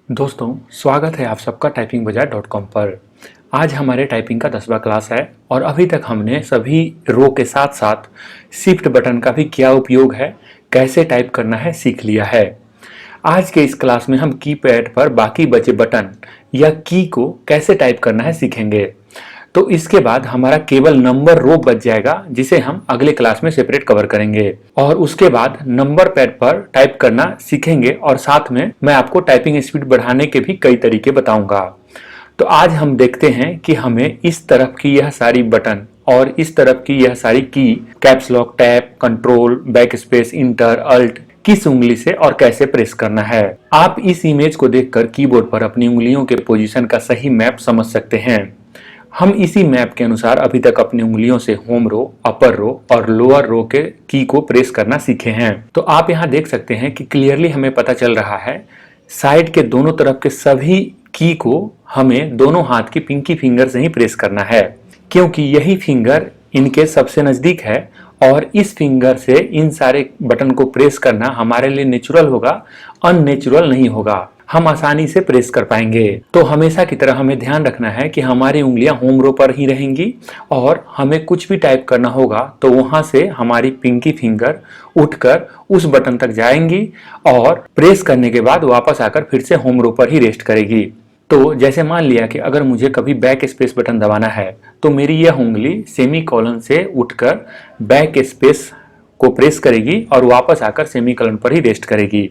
दोस्तों, स्वागत है आप सबका typingbazaar.com पर। आज हमारे टाइपिंग का 10वां क्लास है और अभी तक हमने सभी रो के साथ साथ शिफ्ट बटन का भी क्या उपयोग है, कैसे टाइप करना है सीख लिया है। आज के इस क्लास में हम कीपैड पर बाकी बचे बटन या की को कैसे टाइप करना है सीखेंगे। तो इसके बाद हमारा केवल नंबर रो बच जाएगा जिसे हम अगले क्लास में सेपरेट कवर करेंगे और उसके बाद नंबर पैड पर टाइप करना सीखेंगे और साथ में मैं आपको टाइपिंग स्पीड बढ़ाने के भी कई तरीके बताऊंगा। तो आज हम देखते हैं कि हमें इस तरफ की यह सारी बटन और इस तरफ की यह सारी की caps lock, tab, control, back space, enter, alt किस उंगली से और कैसे प्रेस करना है। आप इस इमेज को देखकर कीबोर्ड पर अपनी उंगलियों के पोजीशन का सही मैप समझ सकते हैं। हम इसी मैप के अनुसार अभी तक अपनी उंगलियों से होम रो, अपर रो और लोअर रो के की को प्रेस करना सीखे हैं। तो आप यहाँ देख सकते हैं कि क्लियरली हमें पता चल रहा है साइड के दोनों तरफ के सभी की को हमें दोनों हाथ की पिंकी फिंगर से ही प्रेस करना है, क्योंकि यही फिंगर इनके सबसे नजदीक है और इस फिंगर से इन सारे बटन को प्रेस करना हमारे लिए नेचुरल होगा, अननेचुरल नहीं होगा। हम आसानी से प्रेस कर पाएंगे। तो हमेशा की तरह हमें ध्यान रखना है कि हमारी उंगलियां होम रो पर ही रहेंगी और हमें कुछ भी टाइप करना होगा तो वहां से हमारी पिंकी फिंगर उठकर उस बटन तक जाएंगी और प्रेस करने के बाद वापस आकर फिर से होम रो पर ही रेस्ट करेगी। तो जैसे मान लिया कि अगर मुझे कभी बैक स्पेस बटन दबाना है तो मेरी यह उंगली सेमी कॉलन से उठकर बैक स्पेस को प्रेस करेगी और वापस आकर सेमी कॉलन पर ही रेस्ट करेगी।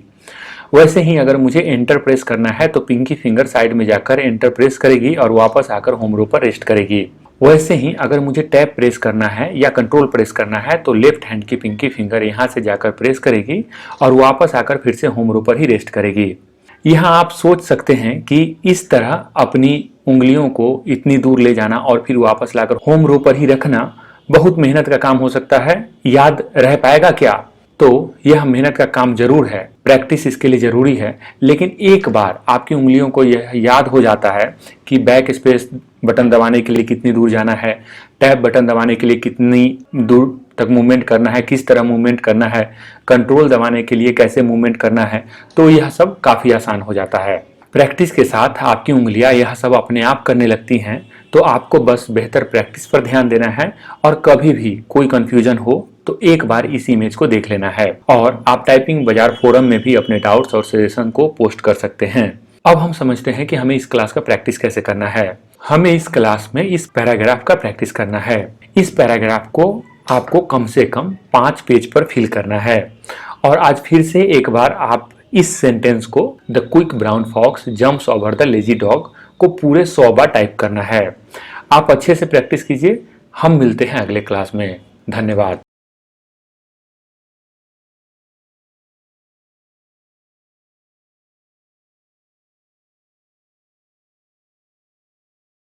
वैसे ही अगर मुझे एंटर प्रेस करना है तो पिंकी फिंगर साइड में जाकर एंटर प्रेस करेगी और वापस आकर होम रो पर रेस्ट करेगी। वैसे ही अगर मुझे टैब प्रेस करना है या कंट्रोल प्रेस करना है तो लेफ्ट हैंड की पिंकी फिंगर यहाँ से जाकर प्रेस करेगी और वापस आकर फिर से होम रो पर ही रेस्ट करेगी। यहाँ आप सोच सकते हैं कि इस तरह अपनी उंगलियों को इतनी दूर ले जाना और फिर वापस लाकर होम रो पर ही रखना बहुत मेहनत का काम हो सकता है। याद रह पाएगा क्या? तो यह मेहनत का काम जरूर है, प्रैक्टिस इसके लिए जरूरी है, लेकिन एक बार आपकी उंगलियों को यह याद हो जाता है कि बैक स्पेस बटन दबाने के लिए कितनी दूर जाना है, टैब बटन दबाने के लिए कितनी दूर तक मूवमेंट करना है, किस तरह मूवमेंट करना है, कंट्रोल दबाने के लिए कैसे मूवमेंट करना है, तो यह सब काफ़ी आसान हो जाता है। प्रैक्टिस के साथ आपकी उंगलियां यह सब अपने आप करने लगती हैं। तो आपको बस बेहतर प्रैक्टिस पर ध्यान देना है और कभी भी कोई कंफ्यूजन हो तो एक बार इस इमेज को देख लेना है और आप टाइपिंग बाजार फोरम में भी अपने डाउट्स और सजेशन को पोस्ट कर सकते हैं। अब हम समझते हैं कि हमें इस क्लास का प्रैक्टिस कैसे करना है। हमें इस क्लास में इस पैराग्राफ का प्रैक्टिस करना है। इस पैराग्राफ को आपको कम से कम 5 पेज पर फिल करना है और आज फिर से एक बार आप इस सेंटेंस को the quick brown fox jumps over the lazy dog को पूरे 100 बार टाइप करना है। आप अच्छे से प्रैक्टिस कीजिए। हम मिलते हैं अगले क्लास में। धन्यवाद।